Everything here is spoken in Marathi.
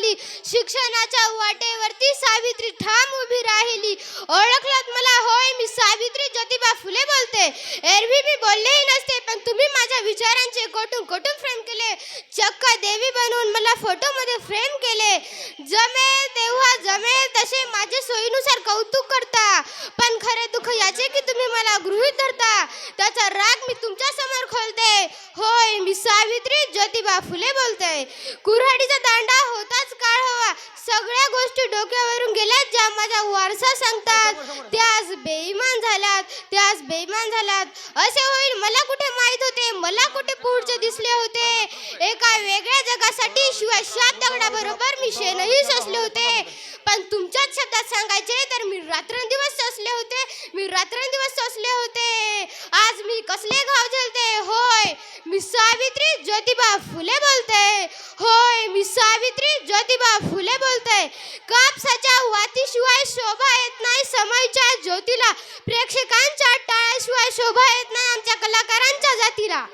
बसली. शिक्षणाच्या वाटेवरती सावित्री ठाम उभी राहिली. ओळखलात मला? होय, मी सावित्री ज्योतिबा फुले बोलते. एरवी मी बोललेही नसते, पण तुम्ही माझ्या विचारांचे कोटून कोटून फ्रेम केले. चक्क देवी बनवून मला फोटोमध्ये फ्रेम केले. जमेल तेव्हा जमेल तसे माझे सोयीनुसार कौतुक करता, पण खरे दुःख याचे की तुम्ही मला गृहीत धरता. त्याचा राग मी तुमच्या समोर खोलते. होय, मी सावित्री ज्योतिबा फुले बोलते. कुऱ्हाडीचा दांडा होताच काळ हवा. सगळ्या गोष्टी डोक्यावरून गेल्यात ज्या माझा वारसा सांगतात, त्याच बेईमान झाल्यात. असे होईल मला कुठे माहित होते? मला कुठे पुढचे दिसले होते? एका वेगळ्या जगासाठी शिवाय 7 दगडाबरोबर मी शेणही ससले होते. पण तुमच्याच शब्दात सांगायचे तर मी रात्रंदिवस ससले होते. आज मी कसले घाव झेलते. होय, मी सावित्री ज्योतिबा फुले बोलते. होय, मी सावित्री ज्योतिबा फुले बोलते. कापसाच्या वातीशिवाय शोभा येत नाही समयच्या ज्योतीला. प्रेक्षकांच्या टाळ्याशिवाय शोभा येत नाही आमच्या कलाकारांच्या जातीला.